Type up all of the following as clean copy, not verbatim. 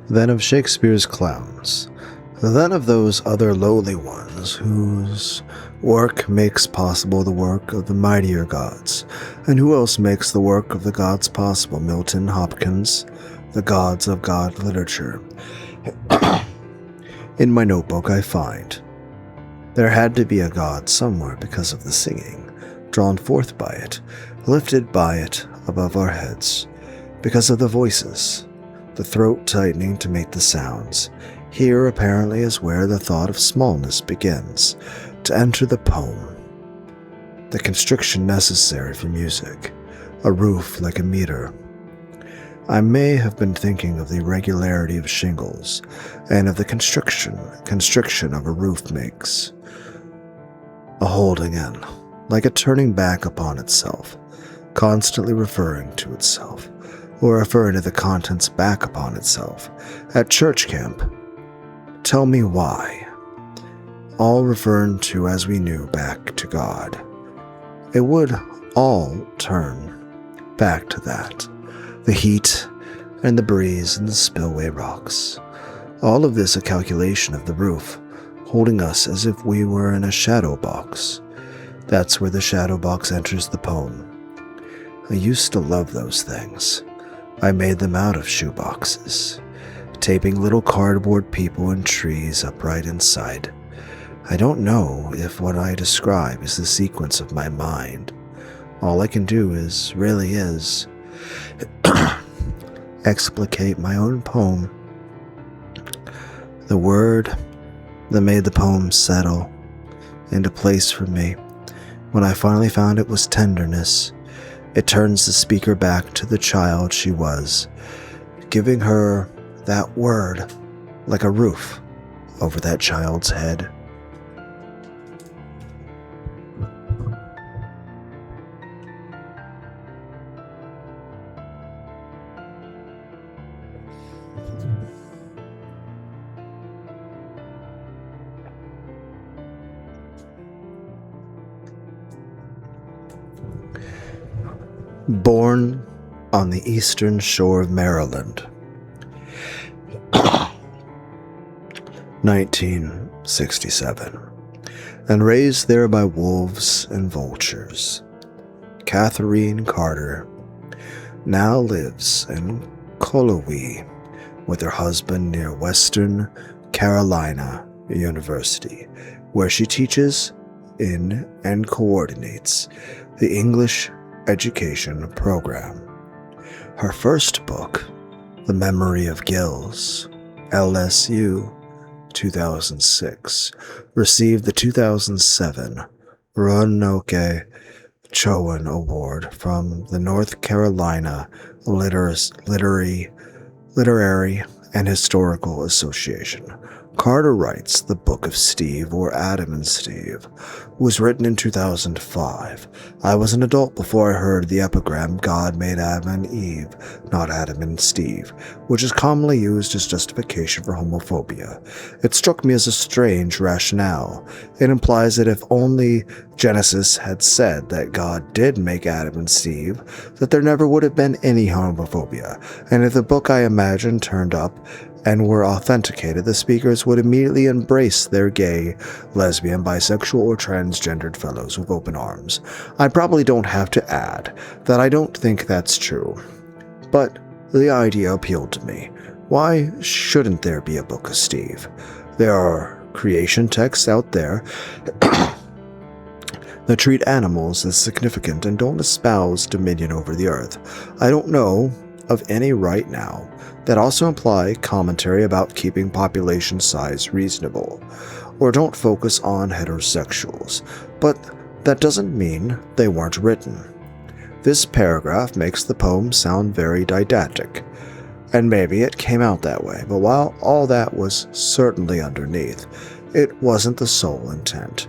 then of Shakespeare's clowns, then of those other lowly ones whose work makes possible the work of the mightier gods. And who else makes the work of the gods possible? Milton, Hopkins, the gods of God literature. In my notebook I find there had to be a god somewhere because of the singing, drawn forth by it, lifted by it above our heads, because of the voices, the throat tightening to make the sounds. Here apparently is where the thought of smallness begins to enter the poem. The constriction necessary for music, a roof like a meter. I may have been thinking of the irregularity of shingles and of the constriction of a roof makes. A holding in, like a turning back upon itself, constantly referring to itself, or referring to the contents back upon itself. At church camp, tell me why. All referring to, as we knew, back to God. It would all turn back to that. The heat and the breeze and the spillway rocks. All of this a calculation of the roof, holding us as if we were in a shadow box. That's where the shadow box enters the poem. I used to love those things. I made them out of shoe boxes, taping little cardboard people and trees upright inside. I don't know if what I describe is the sequence of my mind. All I can do really is explicate my own poem. The word that made the poem settle into place for me, when I finally found it, was tenderness. It turns the speaker back to the child she was, giving her that word like a roof over that child's head. Born on the eastern shore of Maryland, 1967, and raised there by wolves and vultures, Catherine Carter now lives in Colowee with her husband near Western Carolina University, where she teaches in and coordinates the English education program. Her first book, The Memory of Gills, LSU 2006, received the 2007 Roanoke Chowan Award from the North Carolina Literary and Historical Association. Carter writes the Book of Steve, or Adam and Steve, was written in 2005. I was an adult before I heard the epigram God made Adam and Eve, not Adam and Steve, which is commonly used as justification for homophobia. It struck me as a strange rationale. It implies that if only Genesis had said that God did make Adam and Steve, that there never would have been any homophobia, and if the book I imagined turned up and were authenticated, the speakers would immediately embrace their gay, lesbian, bisexual, or transgendered fellows with open arms. I probably don't have to add that I don't think that's true, but the idea appealed to me. Why shouldn't there be a Book of Steve? There are creation texts out there that treat animals as significant and don't espouse dominion over the earth. I don't know of any right now that also imply commentary about keeping population size reasonable, or don't focus on heterosexuals, but that doesn't mean they weren't written. This paragraph makes the poem sound very didactic, and maybe it came out that way, but while all that was certainly underneath, it wasn't the sole intent.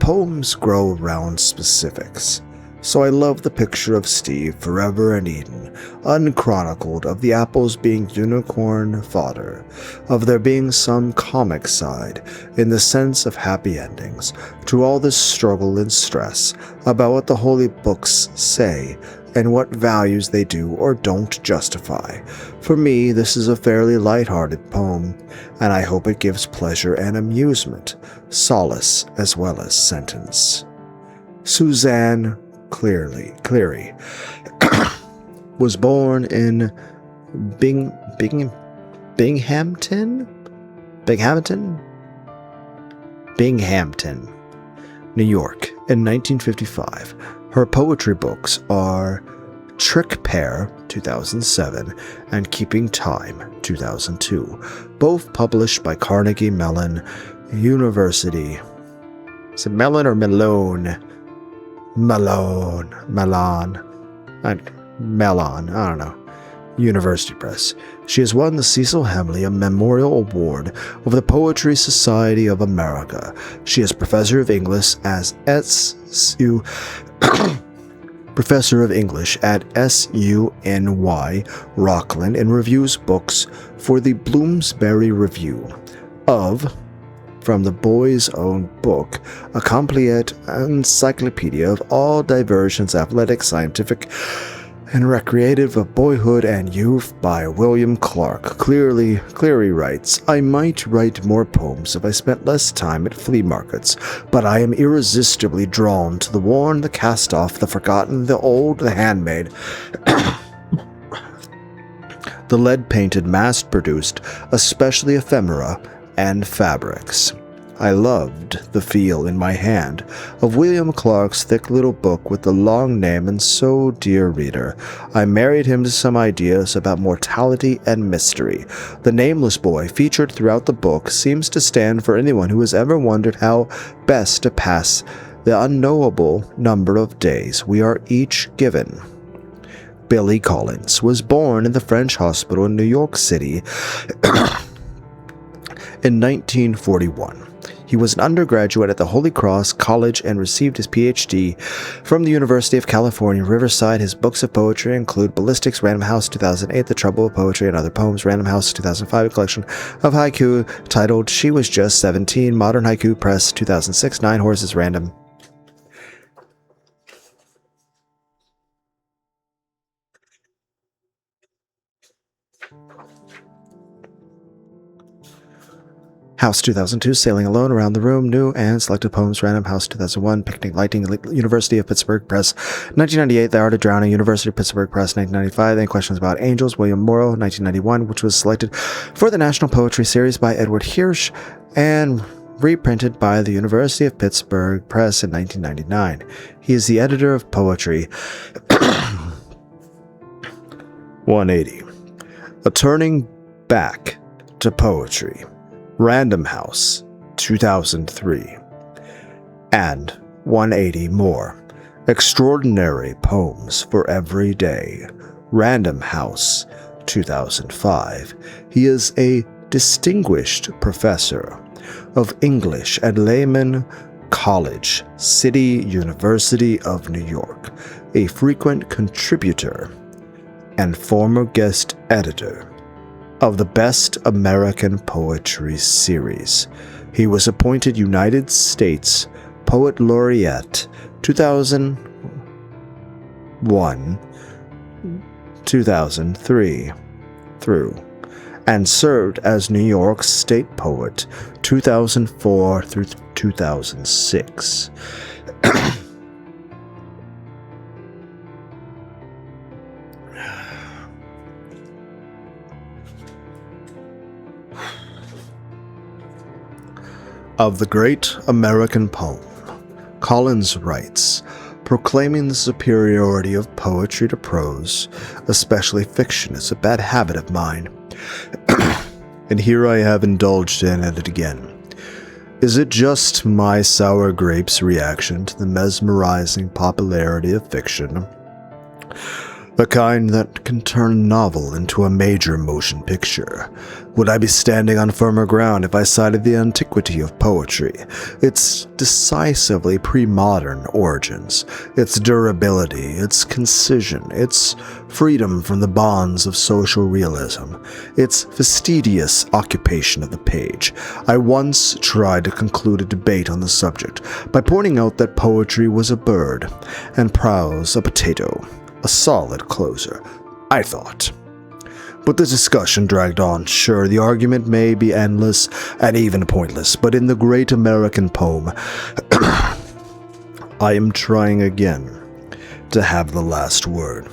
Poems grow around specifics. So I love the picture of Steve forever in Eden, unchronicled, of the apples being unicorn fodder, of there being some comic side in the sense of happy endings to all this struggle and stress about what the holy books say and what values they do or don't justify. For me, this is a fairly light-hearted poem, and I hope it gives pleasure and amusement, solace as well as sentence. Suzanne Cleary was born in Binghamton, New York in 1955. Her poetry books are Trick Pair, 2007, and Keeping Time, 2002, both published by Carnegie Mellon University. Is it Mellon or Malone? Mellon, I don't know. University Press. She has won the Cecil Hamley Memorial Award of the Poetry Society of America. She is Professor of English at SUNY Rockland and reviews books for the Bloomsbury Review of From the Boy's Own Book, a complete encyclopedia of all diversions, athletic, scientific, and recreative of boyhood and youth by William Clark. Cleary writes, I might write more poems if I spent less time at flea markets, but I am irresistibly drawn to the worn, the cast-off, the forgotten, the old, the handmade, the lead-painted, mass-produced, especially ephemera and fabrics. I loved the feel in my hand of William Clark's thick little book with the long name, and so, dear reader, I married him to some ideas about mortality and mystery. The nameless boy featured throughout the book seems to stand for anyone who has ever wondered how best to pass the unknowable number of days we are each given. Billy Collins was born in the French Hospital in New York City in 1941. He was an undergraduate at the Holy Cross College and received his Ph.D. from the University of California, Riverside. His books of poetry include Ballistics, Random House, 2008, The Trouble of Poetry and Other Poems, Random House, 2005, a collection of haiku titled She Was Just 17, Modern Haiku Press, 2006, 9 Horses, Random House 2002, Sailing Alone, Around the Room, New and Selected Poems, Random House 2001, Picnic Lighting, University of Pittsburgh Press, 1998, The Art of Drowning, University of Pittsburgh Press, 1995, Any Questions About Angels, William Morrow, 1991, which was selected for the National Poetry Series by Edward Hirsch, and reprinted by the University of Pittsburgh Press in 1999. He is the editor of Poetry. 180. A Turning Back to Poetry. Random House, 2003, and 180 more. Extraordinary Poems for Every Day, Random House, 2005. He is a distinguished professor of English at Lehman College, City University of New York, a frequent contributor and former guest editor of the Best American Poetry series. He was appointed United States Poet Laureate 2001, 2003 through, and served as New York State Poet 2004 through 2006. Of the great American poem, Collins writes, proclaiming the superiority of poetry to prose, especially fiction, is a bad habit of mine, and here I have indulged in it again. Is it just my sour grapes reaction to the mesmerizing popularity of fiction? The kind that can turn a novel into a major motion picture. Would I be standing on firmer ground if I cited the antiquity of poetry, its decisively pre-modern origins, its durability, its concision, its freedom from the bonds of social realism, its fastidious occupation of the page? I once tried to conclude a debate on the subject by pointing out that poetry was a bird and prose a potato. A solid closer, I thought. But the discussion dragged on. Sure, the argument may be endless and even pointless, but in the great American poem, I am trying again to have the last word.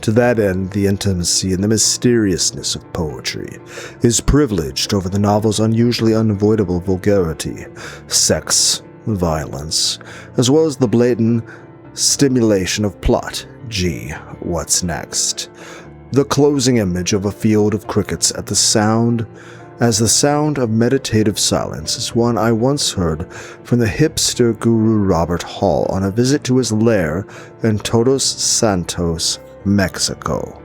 To that end, the intimacy and the mysteriousness of poetry is privileged over the novel's unusually unavoidable vulgarity, sex, violence, as well as the blatant stimulation of plot. Gee, what's next? The closing image of a field of crickets as the sound of meditative silence is one I once heard from the hipster guru Robert Hall on a visit to his lair in Todos Santos, Mexico.